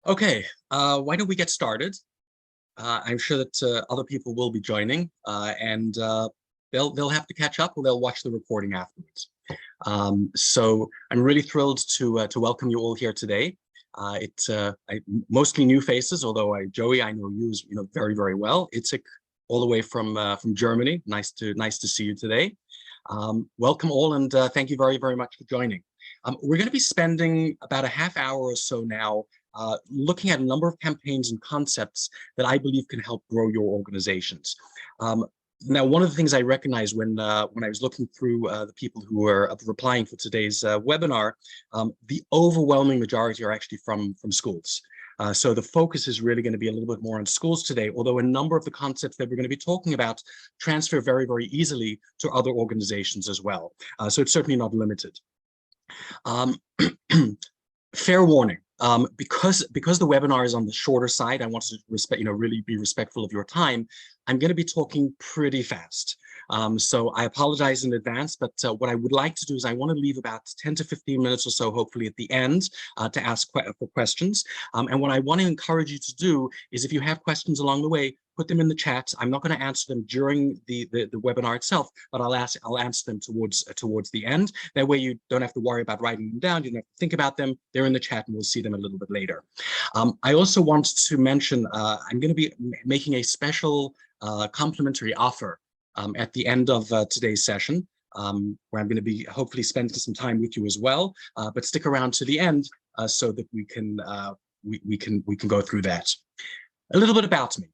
Okay, why don't we get started? I'm sure that other people will be joining, and they'll have to catch up, or they'll watch the recording afterwards. So I'm really thrilled to welcome you all here today. Mostly new faces, although Joey, I know you very well. Itzik, all the way from Germany. Nice to see you today. Welcome all, and thank you very much for joining. We're going to be spending about a half hour or so now looking at a number of campaigns and concepts that I believe can help grow your organizations. Now, one of the things I recognized when I was looking through the people who were replying for today's webinar, the overwhelming majority are actually from schools. So the focus is really going to be a little bit more on schools today, although a number of the concepts that we're going to be talking about transfer very easily to other organizations as well. So it's certainly not limited. Fair warning, because the webinar is on the shorter side, I wanted to really be respectful of your time. I'm going to be talking pretty fast. So I apologize in advance, but what I would like to do is I want to leave about 10 to 15 minutes or so, hopefully at the end, to ask for questions. And what I want to encourage you to do is, if you have questions along the way, put them in the chat. I'm not going to answer them during the webinar itself, but I'll answer them towards the end. That way you don't have to worry about writing them down. You don't have to think about them. They're in the chat, and we'll see them a little bit later. I also want to mention I'm going to be making a special complimentary offer at the end of today's session, where I'm going to be hopefully spending some time with you as well. But stick around to the end so that we can go through that. A little bit about me.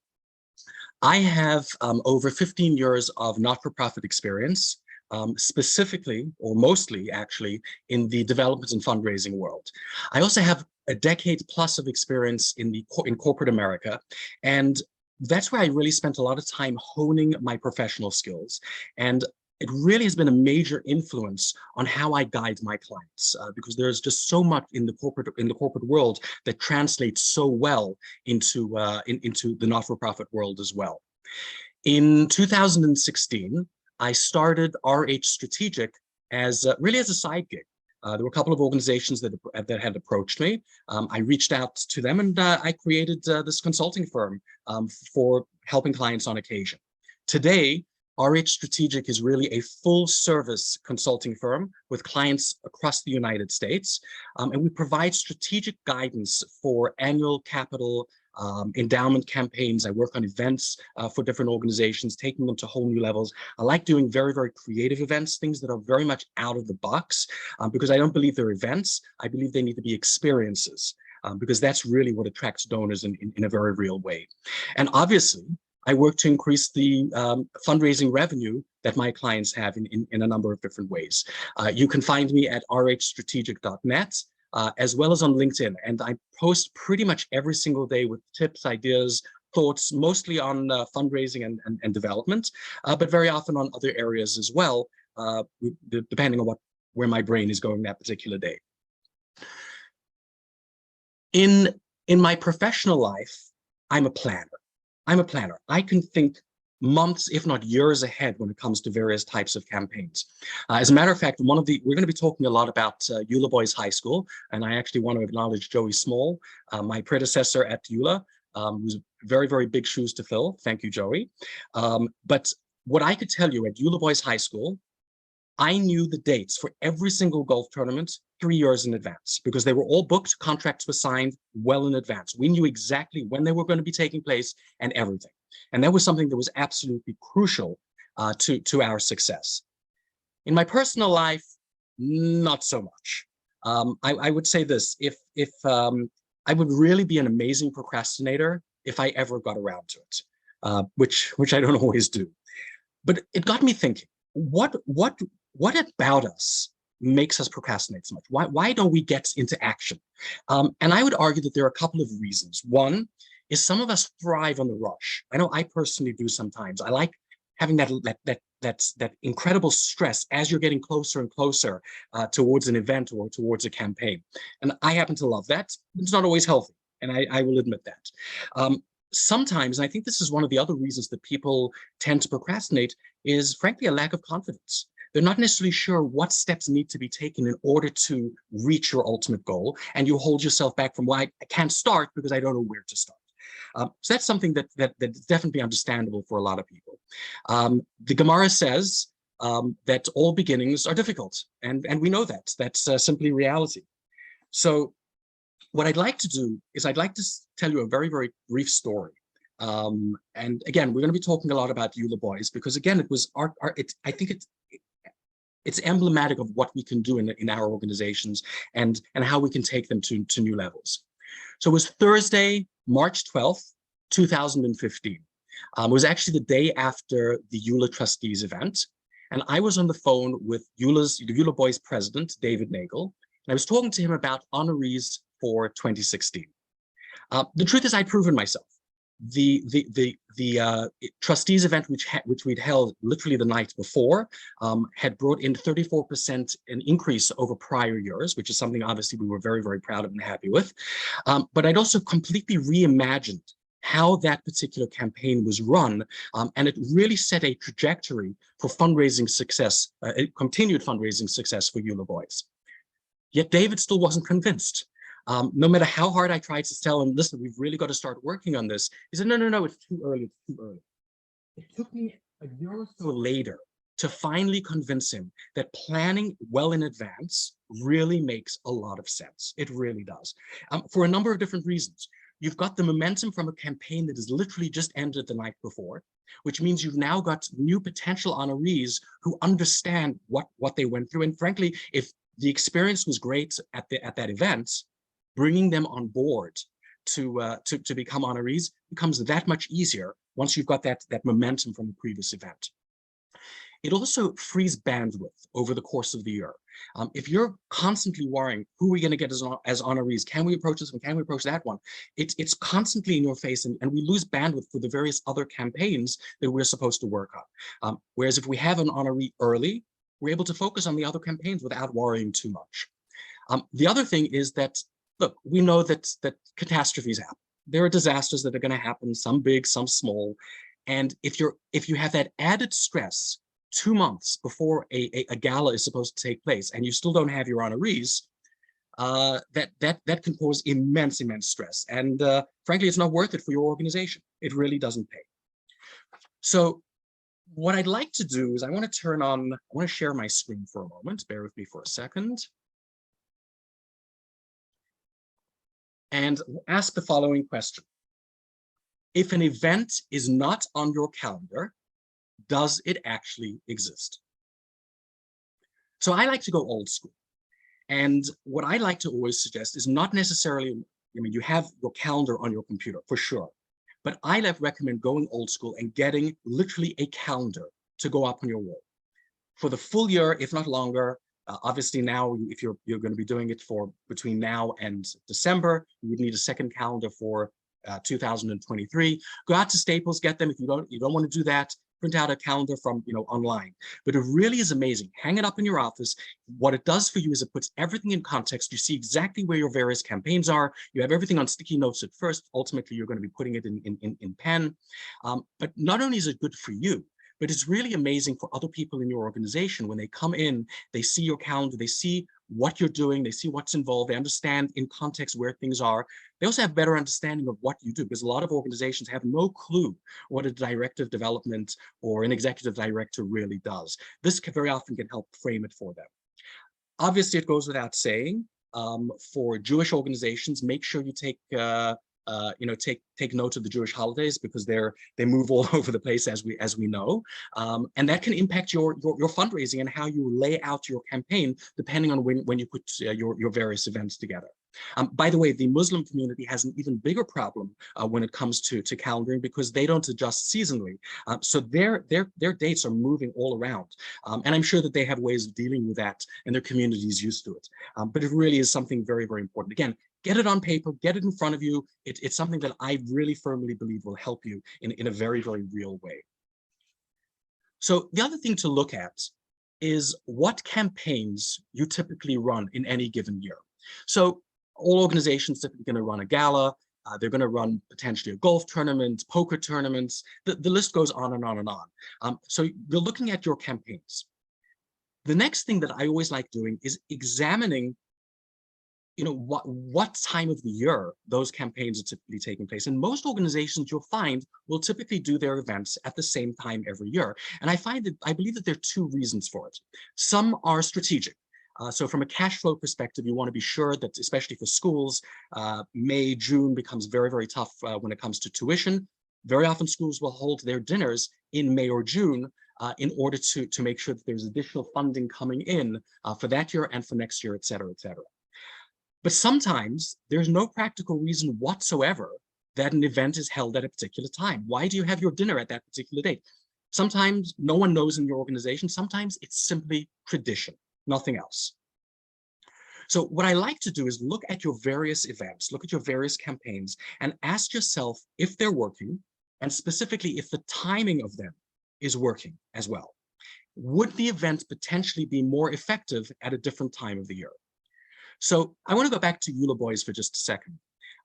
I have over 15 years of not-for-profit experience, specifically, or mostly actually, in the development and fundraising world. I also have a decade plus of experience in corporate America, and that's where I really spent a lot of time honing my professional skills. And it really has been a major influence on how I guide my clients, because there's just so much in the corporate world that translates so well into the not-for-profit world as well. In 2016, I started RH Strategic really as a side gig. There were a couple of organizations that had approached me. I reached out to them, and I created this consulting firm for helping clients on occasion. Today, RH Strategic is really a full-service consulting firm with clients across the United States, and we provide strategic guidance for annual capital endowment campaigns. I work on events for different organizations, taking them to whole new levels. I like doing very creative events, things that are very much out of the box, because I don't believe they're events. I believe they need to be experiences, because that's really what attracts donors in a very real way. And obviously, I work to increase the fundraising revenue that my clients have in a number of different ways. You can find me at rhstrategic.net, as well as on LinkedIn. And I post pretty much every single day with tips, ideas, thoughts, mostly on fundraising and development, but very often on other areas as well, depending on where my brain is going that particular day. In my professional life, I'm a planner. I can think months, if not years ahead when it comes to various types of campaigns. As a matter of fact, we're going to be talking a lot about Eula Boys High School, and I actually want to acknowledge Joey Small, my predecessor at Eula, who's very big shoes to fill. Thank you, Joey. But what I could tell you at Eula Boys High School, I knew the dates for every single golf tournament 3 years in advance, because they were all booked, contracts were signed well in advance. We knew exactly when they were going to be taking place and everything. And that was something that was absolutely crucial to our success. In my personal life, not so much. I would say this, if I would really be an amazing procrastinator if I ever got around to it, which I don't always do. But it got me thinking, what about us makes us procrastinate so much? Why don't we get into action? And I would argue that there are a couple of reasons. One is some of us thrive on the rush. I know I personally do sometimes. I like having that incredible stress as you're getting closer and closer towards an event or towards a campaign. And I happen to love that. It's not always healthy, and I will admit that. Sometimes, and I think this is one of the other reasons that people tend to procrastinate, is frankly a lack of confidence. They're not necessarily sure what steps need to be taken in order to reach your ultimate goal, and you hold yourself back from, well, I can't start because I don't know where to start. So that's something that's definitely understandable for a lot of people. The Gemara says that all beginnings are difficult, and we know that. That's simply reality. So what I'd like to do is I'd like to tell you a very, very brief story. And again, we're going to be talking a lot about Eula Boys because, again, it was I think it's emblematic of what we can do in our organizations and how we can take them to new levels. So it was Thursday, March 12th, 2015. It was actually the day after the Eula Trustees event. And I was on the phone with the Eula Boys president, David Nagel, and I was talking to him about honorees for 2016. The truth is I'd proven myself. The trustees event, which we'd held literally the night before, had brought in 34% an increase over prior years, which is something obviously we were very, very proud of and happy with. But I'd also completely reimagined how that particular campaign was run, and it really set a trajectory for fundraising success, continued fundraising success for Eula Boys. Yet David still wasn't convinced. No matter how hard I tried to tell him, listen, we've really got to start working on this. He said, no, it's too early, it's too early. It took me a year or so later to finally convince him that planning well in advance really makes a lot of sense. It really does, for a number of different reasons. You've got the momentum from a campaign that has literally just ended the night before, which means you've now got new potential honorees who understand what they went through. And frankly, if the experience was great at that event, bringing them on board to become honorees becomes that much easier once you've got that momentum from the previous event. It also frees bandwidth over the course of the year. If you're constantly worrying, who are we going to get as honorees? Can we approach this one? Can we approach that one? It's constantly in your face, and we lose bandwidth for the various other campaigns that we're supposed to work on. Whereas if we have an honoree early, we're able to focus on the other campaigns without worrying too much. The other thing is that, look, we know that catastrophes happen. There are disasters that are going to happen, some big, some small. And if you have that added stress 2 months before a gala is supposed to take place and you still don't have your honorees, that can cause immense stress. And frankly, it's not worth it for your organization. It really doesn't pay. So what I'd like to do is I want to share my screen for a moment. Bear with me for a second. And ask the following question. If an event is not on your calendar, does it actually exist? So I like to go old school. And what I like to always suggest is not necessarily, you have your calendar on your computer for sure, but I recommend going old school and getting literally a calendar to go up on your wall for the full year, if not longer. Obviously now, if you're going to be doing it for between now and December, you would need a second calendar for 2023. Go out to Staples, get them. If you don't want to do that, print out a calendar from online. But it really is amazing. Hang it up in your office. What it does for you is it puts everything in context. You see exactly where your various campaigns are. You have everything on sticky notes at first. Ultimately, you're going to be putting it in pen. But not only is it good for you, but it's really amazing for other people in your organization. When they come in, they see your calendar, they see what you're doing, they see what's involved, they understand in context where things are. They also have better understanding of what you do, because a lot of organizations have no clue what a director of development or an executive director really does. This very often can help frame it for them. Obviously, it goes without saying, for Jewish organizations, make sure you take take note of the Jewish holidays, because they move all over the place, as we know, and that can impact your fundraising and how you lay out your campaign depending on when you put your various events together. By the way, the Muslim community has an even bigger problem when it comes to calendaring, because they don't adjust seasonally, so their dates are moving all around, and I'm sure that they have ways of dealing with that, and their community is used to it. But it really is something very, very important. Again, get it on paper, get it in front of you. It's something that I really firmly believe will help you in a very, very real way. So the other thing to look at is what campaigns you typically run in any given year. So all organizations typically going to run a gala. They're going to run potentially a golf tournament, poker tournaments. The list goes on and on and on. So you're looking at your campaigns. The next thing that I always like doing is examining, what time of the year those campaigns are typically taking place. And most organizations you'll find will typically do their events at the same time every year. And I believe that there are two reasons for it. Some are strategic. So from a cash flow perspective, you want to be sure that, especially for schools, May, June becomes very, very tough when it comes to tuition. Very often schools will hold their dinners in May or June in order to make sure that there's additional funding coming in for that year and for next year, et cetera, et cetera. But sometimes there's no practical reason whatsoever that an event is held at a particular time. Why do you have your dinner at that particular date? Sometimes no one knows in your organization. Sometimes it's simply tradition, nothing else. So what I like to do is look at your various events, look at your various campaigns, and ask yourself if they're working, and specifically if the timing of them is working as well. Would the event potentially be more effective at a different time of the year? So I want to go back to Eula Boys for just a second.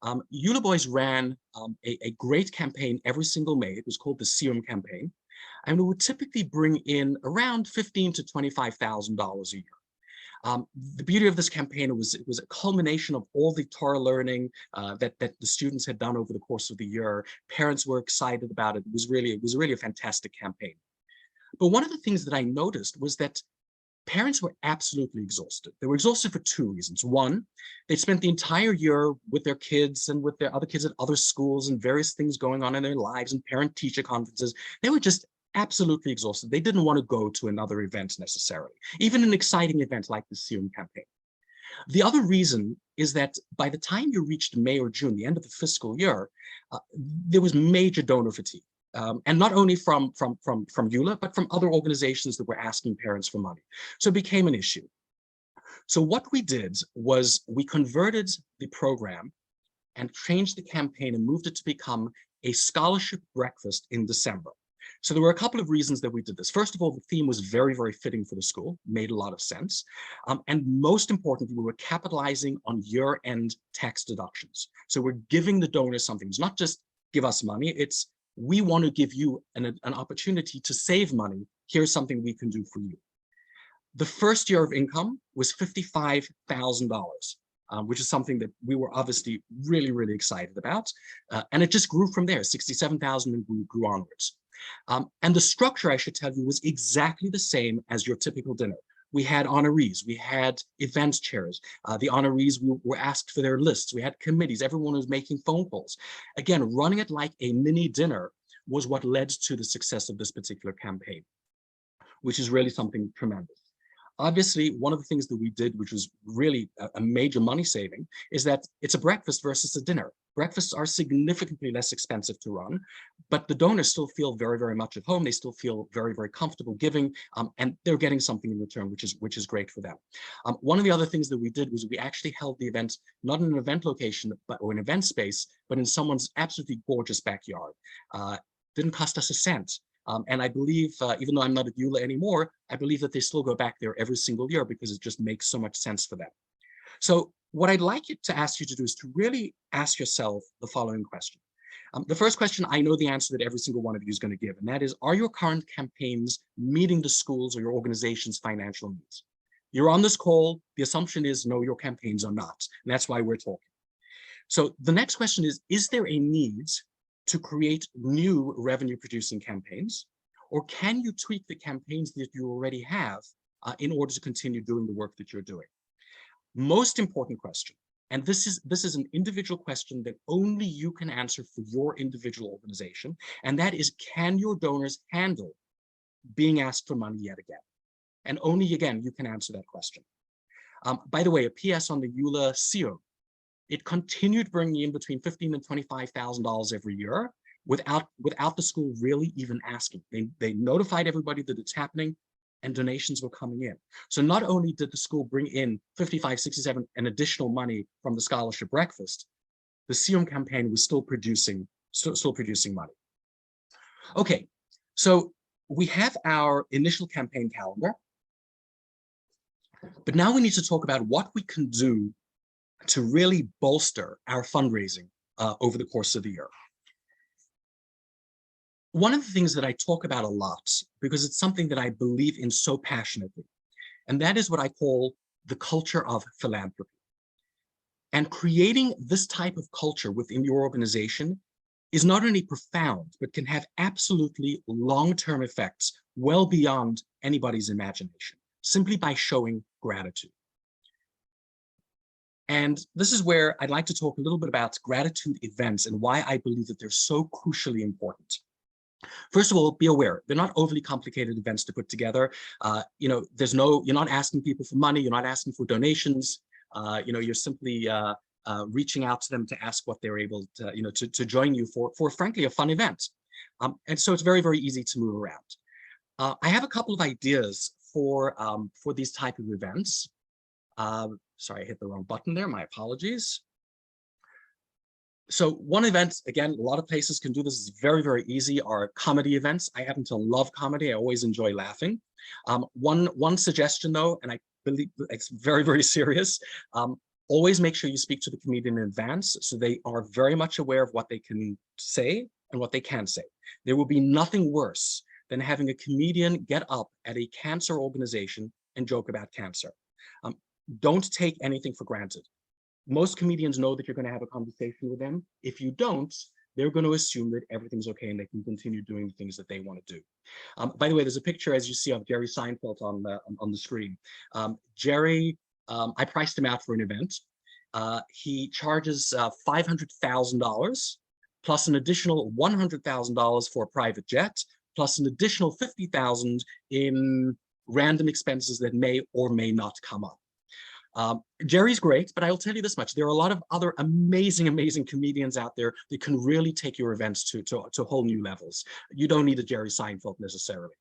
Eula Boys ran a great campaign every single May. It was called the Serum campaign, and it would typically bring in around $15,000 to $25,000 a year. The beauty of this campaign, it was a culmination of all the Torah learning that the students had done over the course of the year. Parents were excited about it. It was really a fantastic campaign. But one of the things that I noticed was that parents were absolutely exhausted. They were exhausted for two reasons. One, they spent the entire year with their kids and with their other kids at other schools and various things going on in their lives and parent-teacher conferences. They were just absolutely exhausted. They didn't want to go to another event necessarily, even an exciting event like the Serum campaign. The other reason is that by the time you reached May or June, the end of the fiscal year, there was major donor fatigue. And not only from Eula, but from other organizations that were asking parents for money. So it became an issue. So what we did was we converted the program and changed the campaign and moved it to become a scholarship breakfast in December. So there were a couple of reasons that we did this. First of all, the theme was very, very fitting for the school, made a lot of sense. And most importantly, we were capitalizing on year-end tax deductions. So we're giving the donors something. It's not just give us money, it's we want to give you an opportunity to save money. Here's something we can do for you. The first year of income was $55,000, which is something that we were obviously really, really excited about. And it just grew from there, 67,000 and grew onwards. And the structure, I should tell you, was exactly the same as your typical dinner. We had honorees, we had events chairs. The honorees were asked for their lists. We had committees, everyone was making phone calls. Again, running it like a mini dinner was what led to the success of this particular campaign, which is really something tremendous. Obviously, one of the things that we did, which was really a major money saving, is that it's a breakfast versus a dinner. Breakfasts are significantly less expensive to run, but the donors still feel very, very much at home. They still feel very, very comfortable giving, and they're getting something in return, which is great for them. One of the other things that we did was we actually held the event not in an event location or an event space, but in someone's absolutely gorgeous backyard. Didn't cost us a cent. And I believe, even though I'm not at Eula anymore, I believe that they still go back there every single year because it just makes so much sense for them. So what I'd like to ask you to do is to really ask yourself the following question. The first question, I know the answer that every single one of you is going to give, and that is, are your current campaigns meeting the schools or your organization's financial needs? You're on this call. The assumption is, no, your campaigns are not. And that's why we're talking. So the next question is there a need to create new revenue producing campaigns, or can you tweak the campaigns that you already have in order to continue doing the work that you're doing? Most important question, and this is an individual question that only you can answer for your individual organization, and that is, can your donors handle being asked for money yet again? And only again, you can answer that question. By the way, a PS on the Eula CEO. It continued bringing in between $15,000 and $25,000 every year without the school really even asking. They notified everybody that it's happening, and donations were coming in. So not only did the school bring in 55, 67 and additional money from the scholarship breakfast, the Serum campaign was still producing money. Okay, so we have our initial campaign calendar, but now we need to talk about what we can do to really bolster our fundraising over the course of the year. One of the things that I talk about a lot, because it's something that I believe in so passionately, And that is what I call the culture of philanthropy. And creating this type of culture within your organization is not only profound, but can have absolutely long-term effects well beyond anybody's imagination, simply by showing gratitude. And this is where I'd like to talk a little bit about gratitude events and why I believe that they're so crucially important. First of all, be aware, they're not overly complicated events to put together. You're not asking people for money, you're not asking for donations. You're simply reaching out to them to ask what they're able to, to join you for frankly, a fun event. And so it's very, very easy to move around. I have a couple of ideas for these type of events. Sorry, I hit the wrong button there. My apologies. So one event, again, a lot of places can do this. It's very, very easy, are comedy events. I happen to love comedy. I always enjoy laughing. One suggestion, though, and I believe it's very, very serious, always make sure you speak to the comedian in advance so they are very much aware of what they can say and what they can't say. There will be nothing worse than having a comedian get up at a cancer organization and joke about cancer. Don't take anything for granted. Most comedians know that you're going to have a conversation with them. If you don't, they're going to assume that everything's okay and they can continue doing the things that they want to do. By the way, there's a picture, as you see, of Jerry Seinfeld on the screen. Jerry, I priced him out for an event. He charges $500,000 plus an additional $100,000 for a private jet, plus an additional $50,000 in random expenses that may or may not come up. Jerry's great, but I'll tell you this much. There are a lot of other amazing, amazing comedians out there that can really take your events to whole new levels. You don't need a Jerry Seinfeld necessarily.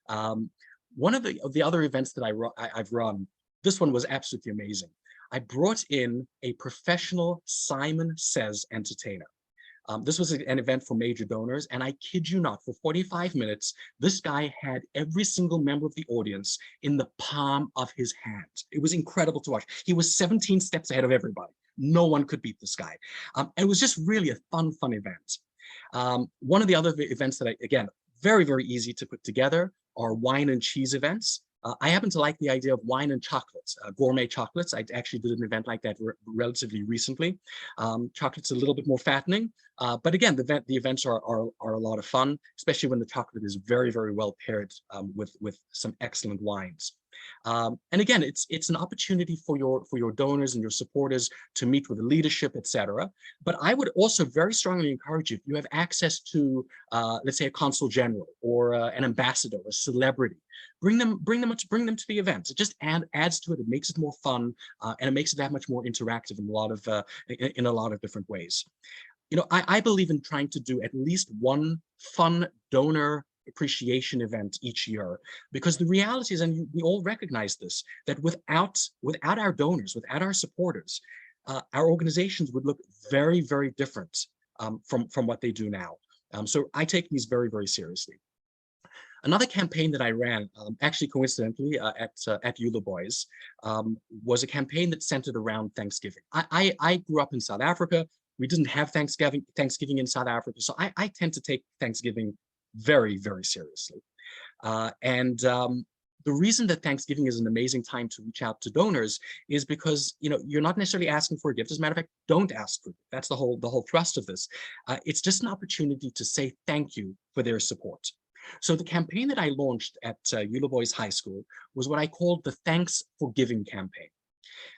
One of the other events that I've run, this one was absolutely amazing. I brought in a professional Simon Says entertainer. This was an event for major donors, and I kid you not, for 45 minutes, this guy had every single member of the audience in the palm of his hand. It was incredible to watch. He was 17 steps ahead of everybody. No one could beat this guy. It was just really a fun event. One of the other events that again, very, very easy to put together are wine and cheese events. I happen to like the idea of wine and chocolates, gourmet chocolates. I actually did an event like that relatively recently. Chocolate's a little bit more fattening, but again, the events are a lot of fun, especially when the chocolate is very, very well paired with some excellent wines. And again, it's an opportunity for your donors and your supporters to meet with the leadership, etc. But I would also very strongly encourage you, if you have access to, let's say, a consul general or an ambassador, a celebrity, bring them to the event. It just adds to it. It makes it more fun, and it makes it that much more interactive in a lot of different ways. I believe in trying to do at least one fun donor appreciation event each year, because the reality is, and we all recognize this, that without our donors, without our supporters, our organizations would look very, very different from what they do now. So I take these very, very seriously. Another campaign that I ran, actually coincidentally at Eula Boys, was a campaign that centered around Thanksgiving. I grew up in South Africa. We didn't have Thanksgiving in South Africa, so I tend to take Thanksgiving very, very seriously. The reason that Thanksgiving is an amazing time to reach out to donors is because you're not necessarily asking for a gift. As a matter of fact, don't ask for it. That's the whole thrust of this. It's just an opportunity to say thank you for their support. So the campaign that I launched at Eula Boys High School was what I called the Thanks for Giving campaign.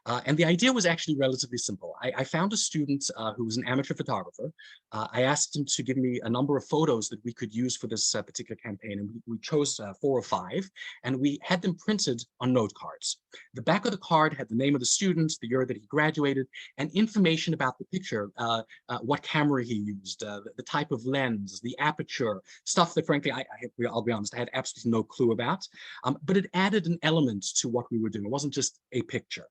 And the idea was actually relatively simple. I found a student who was an amateur photographer. I asked him to give me a number of photos that we could use for this particular campaign, and we chose 4 or 5, and we had them printed on note cards. The back of the card had the name of the student, the year that he graduated, and information about the picture, what camera he used, the type of lens, the aperture, stuff that frankly, I'll be honest, I had absolutely no clue about, but it added an element to what we were doing. It wasn't just a picture.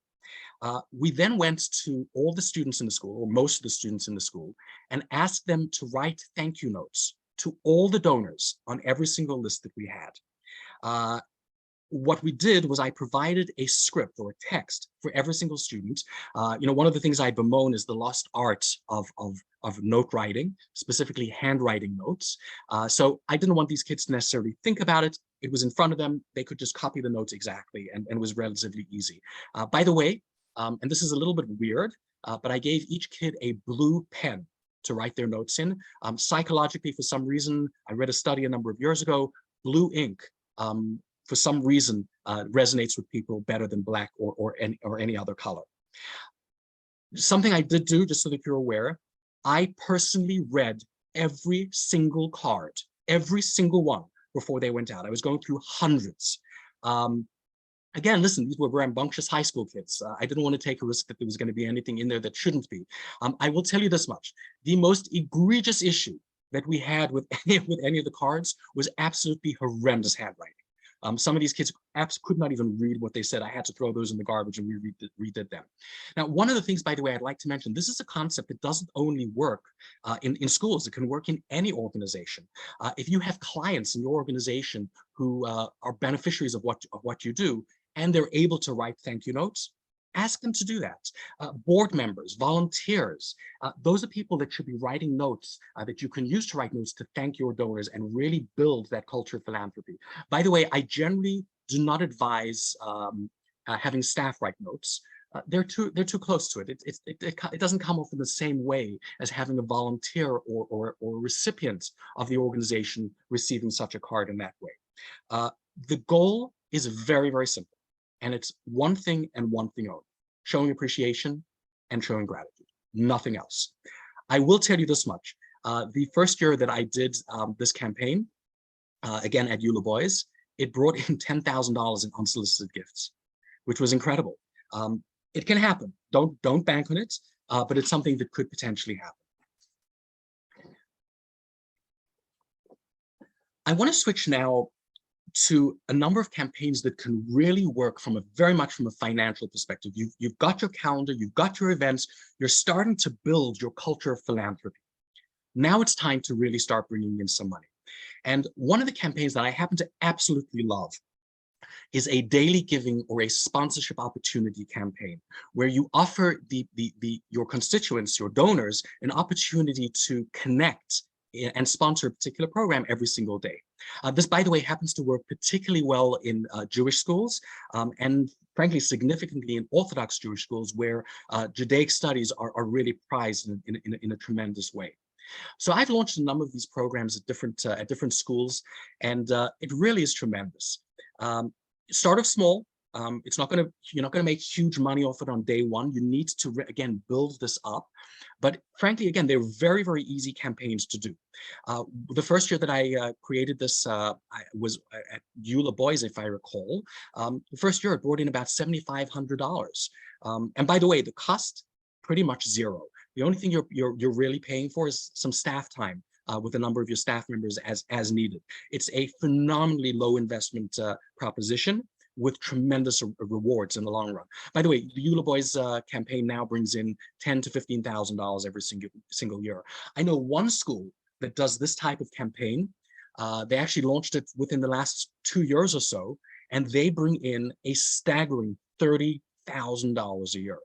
We then went to all the students in the school, or most of the students in the school, and asked them to write thank you notes to all the donors on every single list that we had. What we did was I provided a script or a text for every single student. One of the things I bemoan is the lost art of note writing, specifically handwriting notes. So I didn't want these kids to necessarily think about it. it was in front of them. They could just copy the notes exactly, and it was relatively easy. By the way, and this is a little bit weird, but I gave each kid a blue pen to write their notes in. Psychologically, for some reason, I read a study a number of years ago, blue ink, for some reason, resonates with people better than black or any other color. Something I did do, just so that you're aware, I personally read every single card, every single one, before they went out. I was going through hundreds. Again, listen, these were rambunctious high school kids. I didn't want to take a risk that there was going to be anything in there that shouldn't be. I will tell you this much. The most egregious issue that we had with any of the cards was absolutely horrendous handwriting. Some of these kids could not even read what they said. I had to throw those in the garbage and we redid them. Now, one of the things, by the way, I'd like to mention, this is a concept that doesn't only work in schools. It can work in any organization. If you have clients in your organization who are beneficiaries of what you do, and they're able to write thank you notes, ask them to do that. Board members, volunteers, those are people that should be writing notes that you can use to write notes to thank your donors and really build that culture of philanthropy. By the way, I generally do not advise having staff write notes. They're too close to it. It doesn't come off in the same way as having a volunteer or recipient of the organization receiving such a card in that way. The goal is very, very simple. And it's one thing and one thing only: showing appreciation and showing gratitude, nothing else. I will tell you this much. The first year that I did this campaign, again at Eula Boys, it brought in $10,000 in unsolicited gifts, which was incredible. It can happen. Don't bank on it, but it's something that could potentially happen. I want to switch now to a number of campaigns that can really work very much from a financial perspective. You've got your calendar, you've got your events, you're starting to build your culture of philanthropy. Now it's time to really start bringing in some money. And one of the campaigns that I happen to absolutely love is a daily giving or a sponsorship opportunity campaign, where you offer your constituents, your donors, an opportunity to connect and sponsor a particular program every single day. This, by the way, happens to work particularly well in Jewish schools, and frankly, significantly in Orthodox Jewish schools, where Judaic studies are really prized in a tremendous way. So I've launched a number of these programs at different schools, and it really is tremendous. Start off small. You're not going to make huge money off it on day one. You need to, again, build this up. But frankly, again, they're very, very easy campaigns to do. The first year that I created this, I was at Eula Boys, if I recall. The first year it brought in about $7,500. And by the way, the cost, pretty much zero. The only thing you're really paying for is some staff time with a number of your staff members as needed. It's a phenomenally low investment proposition with tremendous rewards in the long run. By the way, the Eula Boys campaign now brings in $10,000 to $15,000 every single year. I know one school that does this type of campaign. They actually launched it within the last 2 years or so, and they bring in a staggering $30,000 a year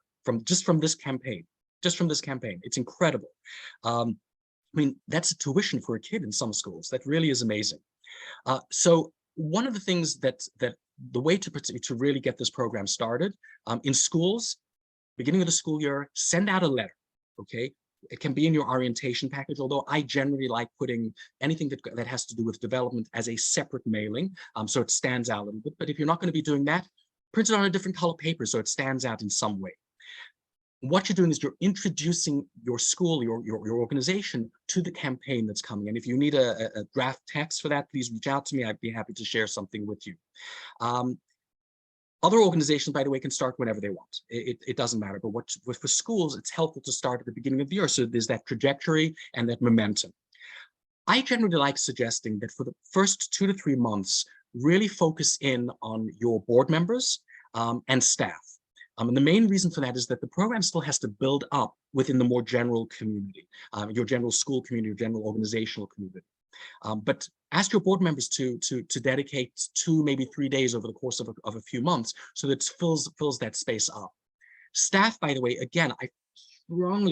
just from this campaign. It's incredible. I mean, that's a tuition for a kid in some schools. That really is amazing. So one of the things that the way to really get this program started in schools, beginning of the school year, send out a letter, okay? It can be in your orientation package, although I generally like putting anything that has to do with development as a separate mailing, so it stands out a little bit. But if you're not going to be doing that, print it on a different color paper so it stands out in some way. What you're doing is you're introducing your school, your organization to the campaign that's coming. And if you need a draft text for that, please reach out to me. I'd be happy to share something with you. Other organizations, by the way, can start whenever they want. It doesn't matter. But for schools, it's helpful to start at the beginning of the year. So there's that trajectory and that momentum. I generally like suggesting that for the first 2 to 3 months, really focus in on your board members and staff. And the main reason for that is that the program still has to build up within the more general community, your general school community, your general organizational community. But ask your board members to dedicate 2, maybe 3 days over the course of a few months so that it fills that space up. Staff, by the way, again, I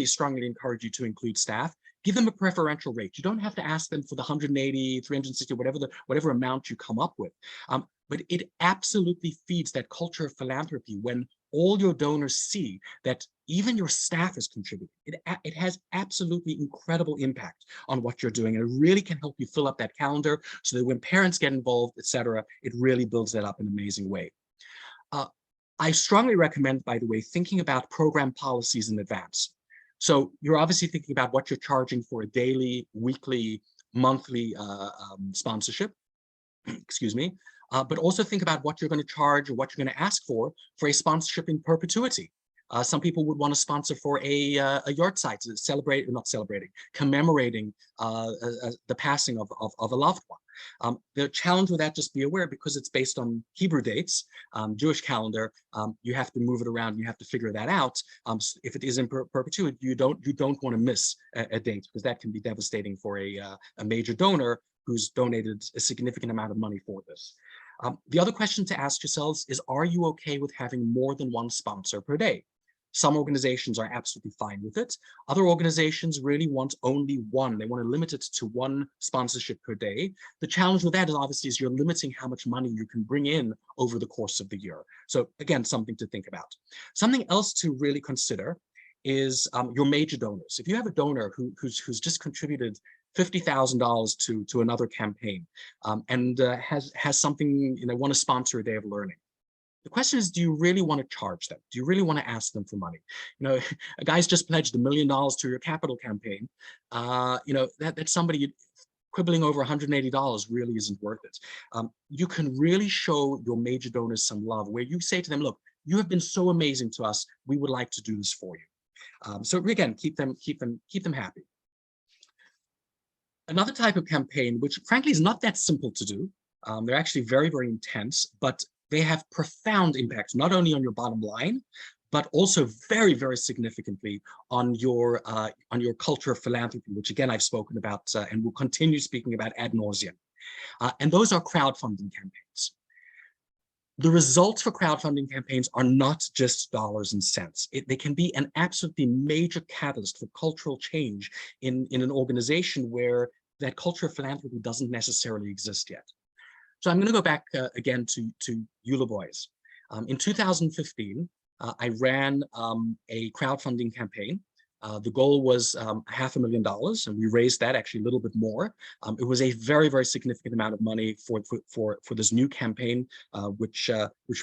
strongly encourage you to include staff. Give them a preferential rate. You don't have to ask them for the 180, 360, whatever amount you come up with. But it absolutely feeds that culture of philanthropy when all your donors see that even your staff is contributing. It has absolutely incredible impact on what you're doing. And it really can help you fill up that calendar so that when parents get involved, etc., it really builds that up in an amazing way. I strongly recommend, by the way, thinking about program policies in advance. So you're obviously thinking about what you're charging for a daily, weekly, monthly sponsorship, excuse me, but also think about what you're going to charge or what you're going to ask for a sponsorship in perpetuity. Some people would want to sponsor for a yard site to celebrate, or not celebrating, commemorating the passing of a loved one. The challenge with that, just be aware, because it's based on Hebrew dates, Jewish calendar, you have to move it around. You have to figure that out. If it is in perpetuity, you don't want to miss a date, because that can be devastating for a major donor who's donated a significant amount of money for this. The other question to ask yourselves is, are you okay with having more than one sponsor per day? Some organizations are absolutely fine with it. Other organizations really want only one. They want to limit it to one sponsorship per day. The challenge with that is obviously you're limiting how much money you can bring in over the course of the year. So again, something to think about. Something else to really consider is your major donors. If you have a donor who's just contributed $50,000 to another campaign and has something, want to sponsor a day of learning, the question is, do you really want to charge them? Do you really want to ask them for money? A guy's just pledged $1 million to your capital campaign. That's somebody quibbling over $180 really isn't worth it. You can really show your major donors some love, where you say to them, look, you have been so amazing to us. We would like to do this for you. So again, keep them happy. Another type of campaign, which frankly is not that simple to do, they're actually very, very intense, but they have profound impacts, not only on your bottom line, but also very, very significantly on your culture of philanthropy, which again, I've spoken about and will continue speaking about ad nauseum. And those are crowdfunding campaigns. The results for crowdfunding campaigns are not just dollars and cents. They can be an absolutely major catalyst for cultural change in an organization where that culture of philanthropy doesn't necessarily exist yet. So I'm going to go back again to Eula Boys. In 2015, I ran a crowdfunding campaign. The goal was $500,000, and we raised that actually a little bit more. It was a very, very significant amount of money for this new campaign, which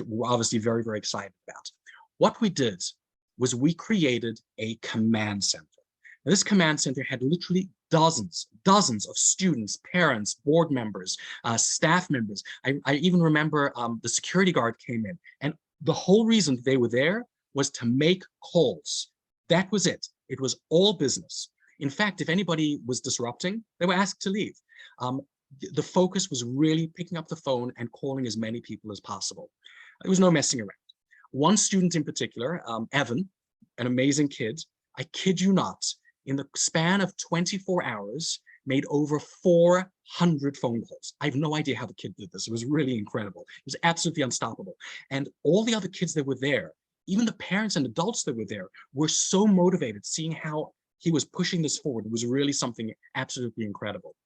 we're obviously very, very excited about. What we did was we created a command center. Now, this command center had literally dozens of students, parents, board members, staff members. I even remember the security guard came in, and the whole reason they were there was to make calls. That was it. It was all business. In fact, if anybody was disrupting, they were asked to leave. The focus was really picking up the phone and calling as many people as possible. There was no messing around. One student in particular, Evan, an amazing kid, I kid you not, in the span of 24 hours, made over 400 phone calls. I have no idea how the kid did this. It was really incredible. It was absolutely unstoppable. And all the other kids that were there, even the parents and adults that were there, were so motivated seeing how he was pushing this forward. It was really something absolutely incredible.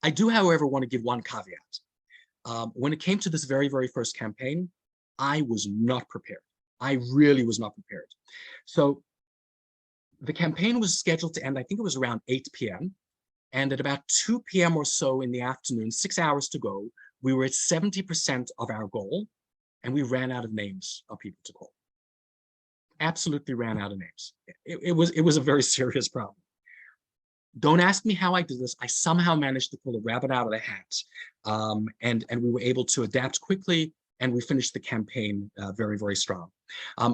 I do, however, want to give one caveat. When it came to this very, very first campaign, I was not prepared. I really was not prepared. So the campaign was scheduled to end, I think it was around 8 p.m. And at about 2 p.m. or so in the afternoon, 6 hours to go, we were at 70% of our goal, and we ran out of names of people to call. Absolutely ran out of names. It was a very serious problem. Don't ask me how I did this. I somehow managed to pull a rabbit out of the hat, and we were able to adapt quickly, and we finished the campaign very, very strong.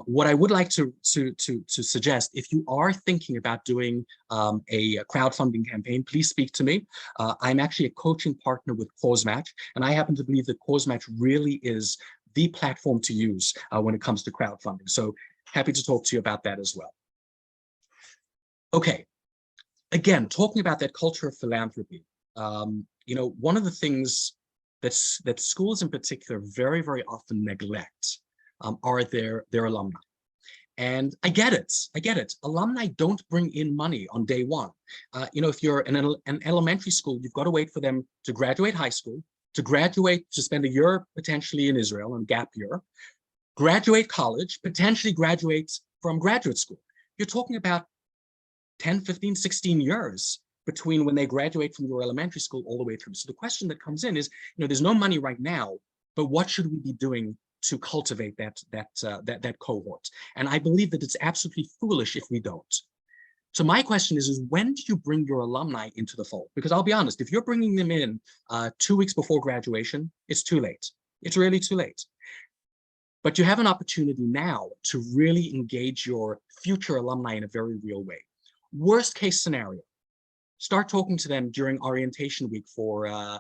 What I would like to suggest, if you are thinking about doing a crowdfunding campaign, please speak to me. I'm actually a coaching partner with CauseMatch, and I happen to believe that CauseMatch really is the platform to use when it comes to crowdfunding. So happy to talk to you about that as well. Okay, again, talking about that culture of philanthropy, one of the things that schools in particular very, very often neglect are their alumni. And I get it. I get it. Alumni don't bring in money on day one. If you're in an elementary school, you've got to wait for them to graduate high school, to graduate, to spend a year potentially in Israel on gap year, graduate college, potentially graduate from graduate school. You're talking about 10, 15, 16 years between when they graduate from your elementary school all the way through. So the question that comes in is, there's no money right now, but what should we be doing to cultivate that cohort? And I believe that it's absolutely foolish if we don't. So my question is when do you bring your alumni into the fold? Because I'll be honest, if you're bringing them in 2 weeks before graduation, it's too late. It's really too late. But you have an opportunity now to really engage your future alumni in a very real way. Worst case scenario, start talking to them during orientation week for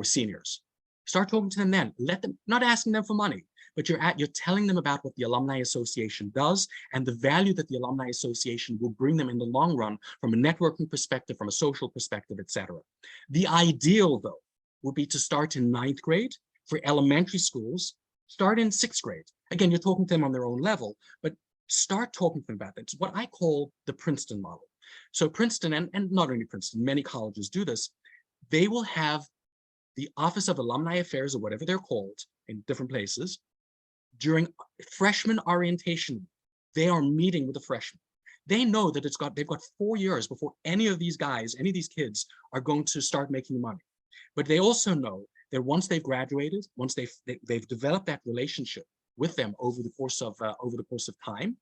seniors. Start talking to them then. Let them, not asking them for money, but you're telling them about what the Alumni Association does and the value that the Alumni Association will bring them in the long run from a networking perspective, from a social perspective, etc. The ideal, though, would be to start in 9th grade. For elementary schools, start in 6th grade. Again, you're talking to them on their own level, but start talking to them about it. It's what I call the Princeton model. So Princeton, and not only Princeton, many colleges do this, they will have the Office of Alumni Affairs, or whatever they're called in different places, during freshman orientation. They are meeting with the freshmen. They know that they've got 4 years before any of these guys, any of these kids are going to start making money. But they also know that once they've graduated, once they've developed that relationship with them over the course of time,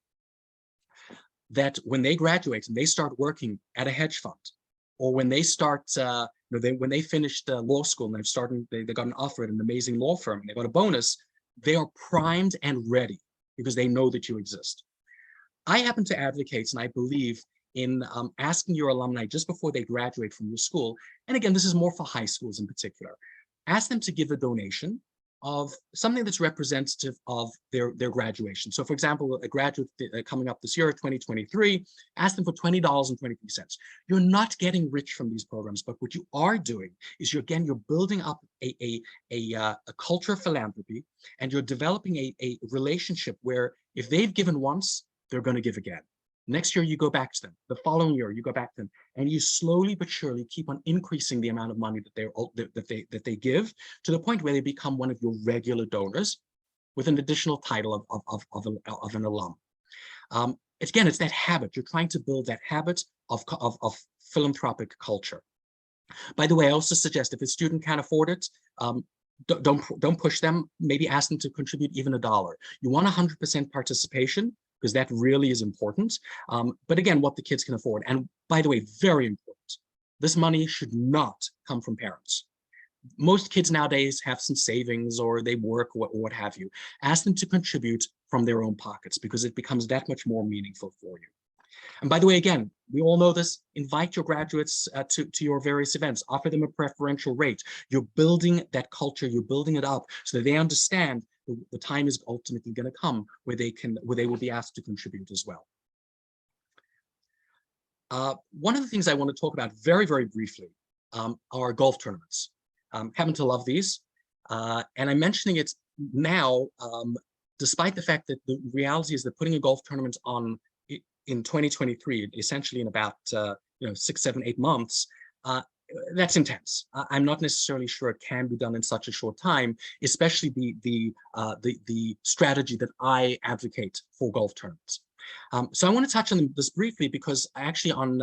that when they graduate and they start working at a hedge fund, or when they start, when they finished law school and they got an offer at an amazing law firm and they got a bonus, they are primed and ready because they know that you exist. I happen to advocate, and I believe in asking your alumni just before they graduate from your school, and again, this is more for high schools in particular, ask them to give a donation of something that's representative of their graduation. So for example, a graduate coming up this year, 2023, ask them for $20.23. You're not getting rich from these programs, but what you are doing is you're building up a culture of philanthropy, and you're developing a relationship where if they've given once, they're going to give again. Next year, you go back to them. The following year, you go back to them, and you slowly but surely keep on increasing the amount of money that they give, to the point where they become one of your regular donors with an additional title of an alum. Again, it's that habit. You're trying to build that habit of philanthropic culture. By the way, I also suggest if a student can't afford it, don't push them. Maybe ask them to contribute even $1. You want 100% participation, because that really is important. But again, what the kids can afford. And by the way, very important, this money should not come from parents. Most kids nowadays have some savings, or they work, or what have you. Ask them to contribute from their own pockets, because it becomes that much more meaningful for you. And by the way, again, we all know this, invite your graduates to your various events, offer them a preferential rate. You're building that culture, you're building it up so that they understand the time is ultimately going to come where they will be asked to contribute as well. One of the things I want to talk about very, very briefly are golf tournaments. Happen to love these, and I'm mentioning it now, despite the fact that the reality is that putting a golf tournament on in 2023, essentially in about 6, 7, 8 months, that's intense. I'm not necessarily sure it can be done in such a short time, especially the strategy that I advocate for golf tournaments. So I want to touch on this briefly, because actually on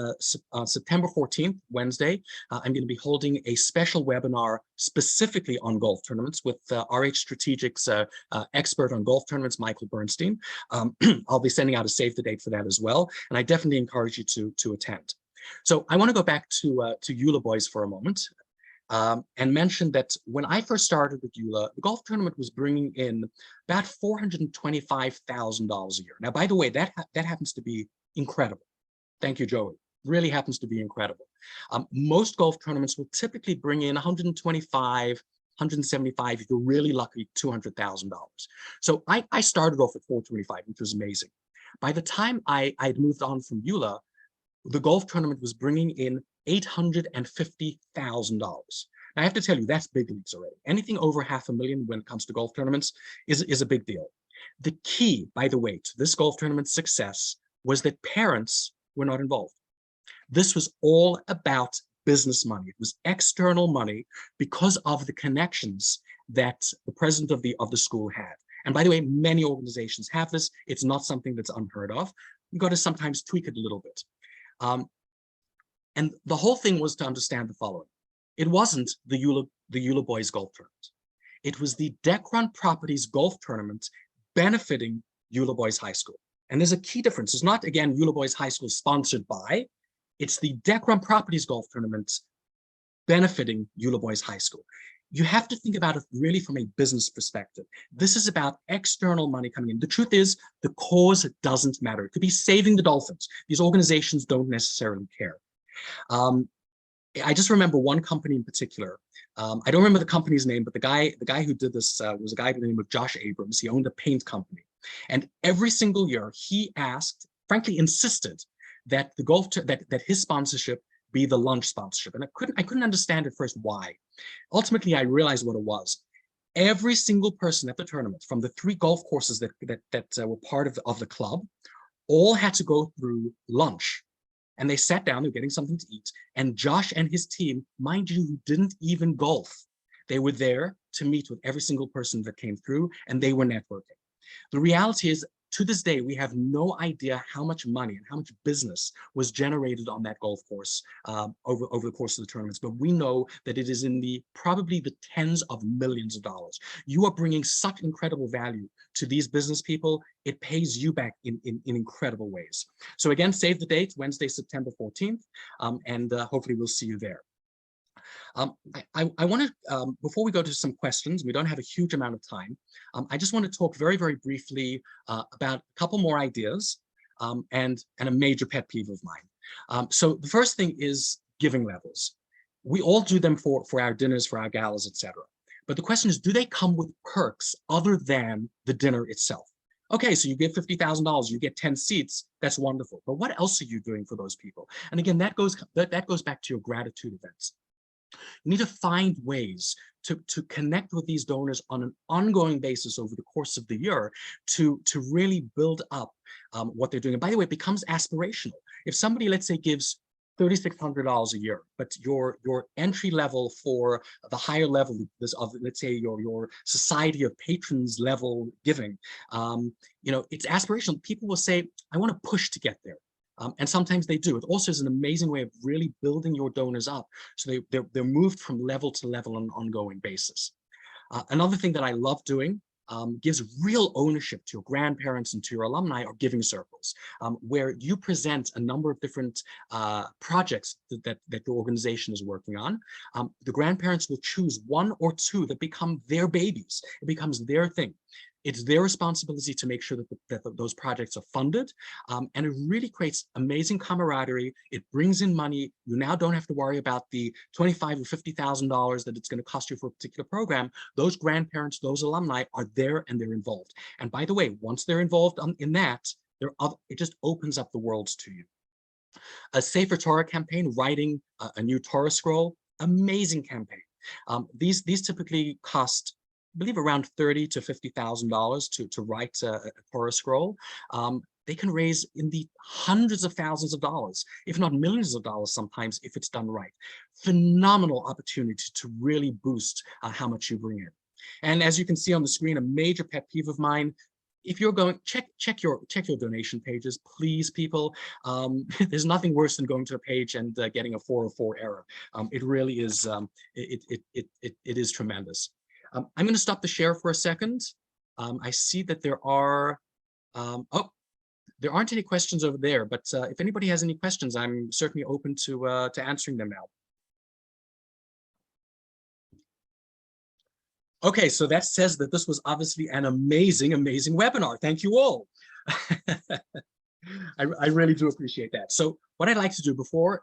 September 14th, Wednesday, I'm going to be holding a special webinar specifically on golf tournaments with RH Strategic's expert on golf tournaments, Michael Bernstein. I'll be sending out a save the date for that as well, and I definitely encourage you to attend. So I want to go back to EULA Boys for a moment, and mention that when I first started with EULA, the golf tournament was bringing in about $425,000 a year. Now, by the way, that happens to be incredible. Thank you, Joey. Really happens to be incredible. Most golf tournaments will typically bring in 125, 175, if you're really lucky, $200,000. So I started off at 425, which was amazing. By the time I'd moved on from EULA, the golf tournament was bringing in $850,000. Now, I have to tell you, that's big leagues already. Anything over $500,000 when it comes to golf tournaments is a big deal. The key, by the way, to this golf tournament's success was that parents were not involved. This was all about business money. It was external money because of the connections that the president of the school had. And by the way, many organizations have this. It's not something that's unheard of. You've got to sometimes tweak it a little bit. And the whole thing was to understand the following. It wasn't the Eula Boys Golf Tournament. It was the Decron Properties Golf Tournament benefiting Eula Boys High School. And there's a key difference. It's not, again, Eula Boys High School sponsored by, it's the Decron Properties Golf Tournament benefiting Eula Boys High School. You have to think about it really from a business perspective. This is about external money coming in. The truth is, the cause doesn't matter. It could be saving the dolphins. These organizations don't necessarily care. I just remember one company in particular. I don't remember the company's name, but the guy who did this was a guy by the name of Josh Abrams. He owned a paint company. And every single year he asked, frankly insisted, that that his sponsorship be the lunch sponsorship. And I couldn't understand at first why. Ultimately, I realized what it was. Every single person at the tournament, from the 3 golf courses that were part of the club, all had to go through lunch. And they sat down, they were getting something to eat. And Josh and his team, mind you, who didn't even golf, they were there to meet with every single person that came through, and they were networking. The reality is, to this day, we have no idea how much money and how much business was generated on that golf course over the course of the tournaments. But we know that it is in probably the tens of millions of dollars. You are bringing such incredible value to these business people. It pays you back in incredible ways. So again, save the date, Wednesday, September 14th, and hopefully we'll see you there. I want to, before we go to some questions, we don't have a huge amount of time. I just want to talk very, very briefly about a couple more ideas and a major pet peeve of mine. So the first thing is giving levels. We all do them for our dinners, for our galas, etc. But the question is, do they come with perks other than the dinner itself? Okay, so you give $50,000, you get 10 seats, that's wonderful. But what else are you doing for those people? And again, that goes back to your gratitude events. You need to find ways to connect with these donors on an ongoing basis over the course of the year to really build up what they're doing. And by the way, it becomes aspirational. If somebody, let's say, gives $3,600 a year, but your entry level for the higher level of, let's say, your society of patrons level giving, it's aspirational. People will say, I want to push to get there. And sometimes they do. It also is an amazing way of really building your donors up, so they're moved from level to level on an ongoing basis. Another thing that I love doing gives real ownership to your grandparents and to your alumni are giving circles, where you present a number of different projects that your organization is working on. The grandparents will choose 1 or 2 that become their babies. It becomes their thing. It's their responsibility to make sure that those projects are funded, and it really creates amazing camaraderie. It brings in money. You now don't have to worry about the $25,000 or $50,000 that it's going to cost you for a particular program. Those grandparents, those alumni are there and they're involved. And by the way, once they're involved in that, it just opens up the world to you. A Safer Torah campaign, writing a new Torah scroll, amazing campaign. These typically cost, I believe, around $30,000 to $50,000 to write a Torah scroll. They can raise in the hundreds of thousands of dollars, if not millions of dollars sometimes, if it's done right. Phenomenal opportunity to really boost how much you bring in. And as you can see on the screen, a major pet peeve of mine, if you're going, check your donation pages, please, people. There's nothing worse than going to a page and getting a 404 error. It really is, it is tremendous. I'm going to stop the share for a second. I see that there are, there aren't any questions over there, but if anybody has any questions, I'm certainly open to answering them now. Okay, so that says that this was obviously an amazing, amazing webinar. Thank you all. I really do appreciate that. So what I'd like to do before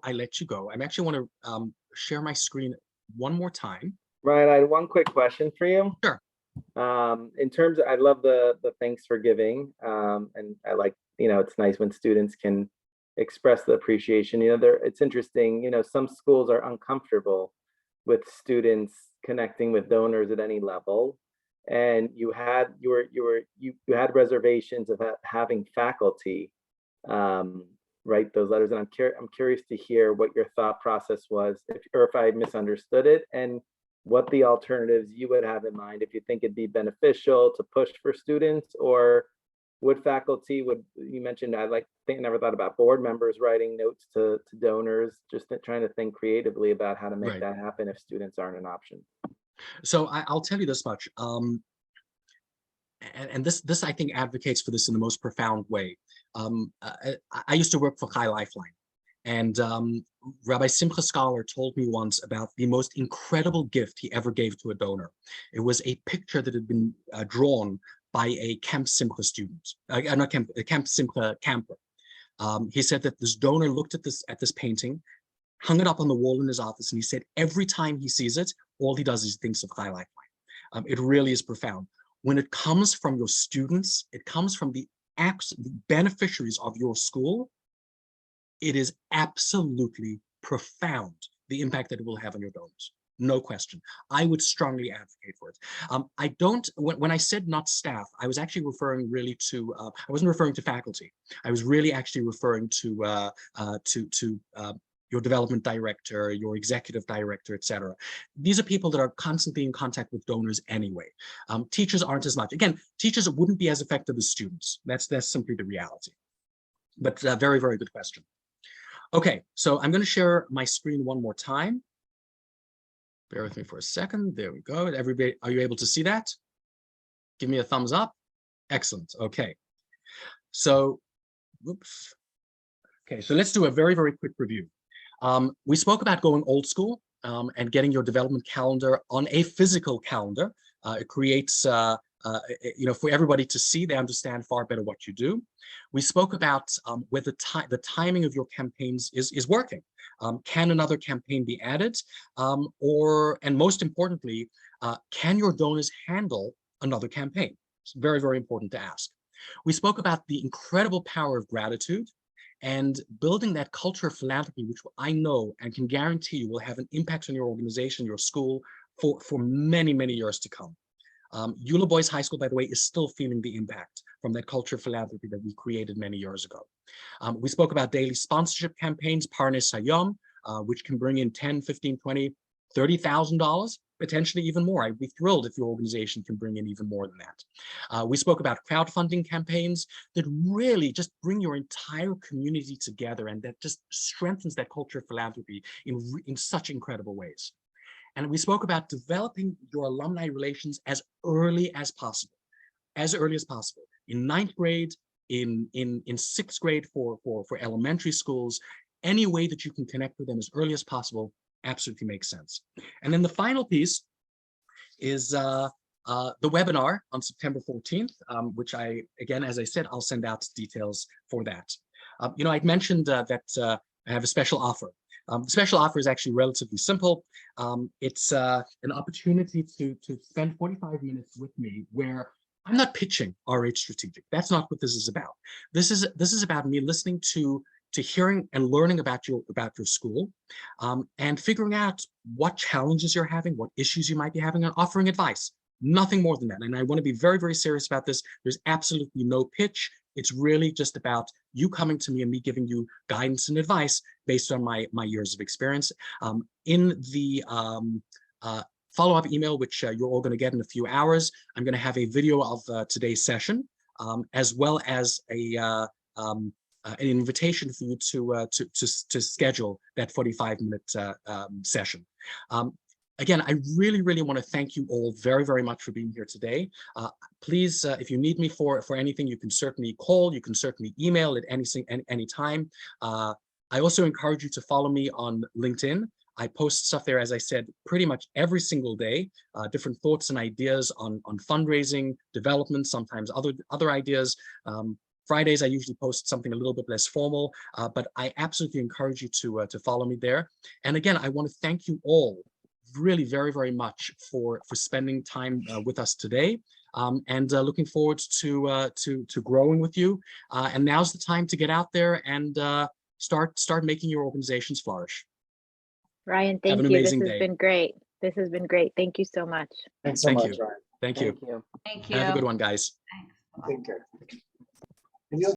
I let you go, I actually want to share my screen one more time. Ryan, I had one quick question for you. Sure. In terms of, I love the thanks for giving, and I like, it's nice when students can express the appreciation. It's interesting, some schools are uncomfortable with students connecting with donors at any level. and you had reservations of having faculty write those letters. And I'm curious to hear what your thought process was, or if I misunderstood it, and what the alternatives you would have in mind, if you think it'd be beneficial to push for students, or would faculty, you mentioned, never thought about board members writing notes to donors, just trying to think creatively about how to make that happen if students aren't an option. So I'll tell you this much, and this I think advocates for this in the most profound way. I used to work for Chai Lifeline, and Rabbi Simcha Scholar told me once about the most incredible gift he ever gave to a donor. It was a picture that had been drawn by a Camp Simcha student, not Camp, a Camp Simcha camper. He said that this donor looked at this painting, hung it up on the wall in his office, and he said every time he sees it, all he does is thinks of Chai Lifeline. It really is profound. When it comes from your students, it comes from the beneficiaries of your school, it is absolutely profound, the impact that it will have on your donors. No question. I would strongly advocate for it. I don't, when I said not staff, I was actually referring really to, I wasn't referring to faculty. I was really actually referring to your development director, your executive director, etc. These are people that are constantly in contact with donors anyway. Teachers aren't as much. Again, teachers wouldn't be as effective as students. That's simply the reality. But very, very good question. Okay, so I'm going to share my screen one more time. Bear with me for a second. There we go. Everybody, are you able to see that? Give me a thumbs up. Excellent. Okay. So, whoops. Okay, so let's do a very, very quick review. We spoke about going old school and getting your development calendar on a physical calendar. It creates, for everybody to see, they understand far better what you do. We spoke about whether the timing of your campaigns is working. Can another campaign be added? And most importantly, can your donors handle another campaign? It's very, very important to ask. We spoke about the incredible power of gratitude and building that culture of philanthropy, which I know and can guarantee you will have an impact on your organization, your school, for many, many years to come. Eula Boys High School, by the way, is still feeling the impact from that culture of philanthropy that we created many years ago. We spoke about daily sponsorship campaigns, Parnes Hayom, which can bring in $10, $15, $20, $30,000, potentially even more. I'd be thrilled if your organization can bring in even more than that. We spoke about crowdfunding campaigns that really just bring your entire community together, and that just strengthens that culture of philanthropy in such incredible ways. And we spoke about developing your alumni relations as early as possible, in 9th grade, in 6th grade for elementary schools. Any way that you can connect with them as early as possible absolutely makes sense. And then the final piece is the webinar on September 14th, which again, as I said, I'll send out details for that. I'd mentioned that I have a special offer. The special offer is actually relatively simple. It's an opportunity to spend 45 minutes with me where I'm not pitching RH Strategic. That's not what this is about. This is about me listening to hearing and learning about your school, and figuring out what challenges you're having, what issues you might be having, and offering advice. Nothing more than that. And I want to be very, very serious about this. There's absolutely no pitch. It's really just about you coming to me and me giving you guidance and advice based on my years of experience. In the follow-up email, which you're all going to get in a few hours, I'm going to have a video of today's session, as well as an invitation for you to schedule that 45-minute session. Again, I really, really want to thank you all very, very much for being here today. Please, if you need me for anything, you can certainly call, you can certainly email at any time. I also encourage you to follow me on LinkedIn. I post stuff there, as I said, pretty much every single day, different thoughts and ideas on fundraising, development, sometimes other ideas. Fridays, I usually post something a little bit less formal, but I absolutely encourage you to follow me there. And again, I want to thank you all really very, very much for spending time with us today, and looking forward to growing with you. And now's the time to get out there and start making your organizations flourish. Ryan, thank you. This has been great. This has been great. Thank you so much. Thanks so much, you. Ryan. Thank you. Thank you. Thank you. Have a good one, guys. Thanks. Take care.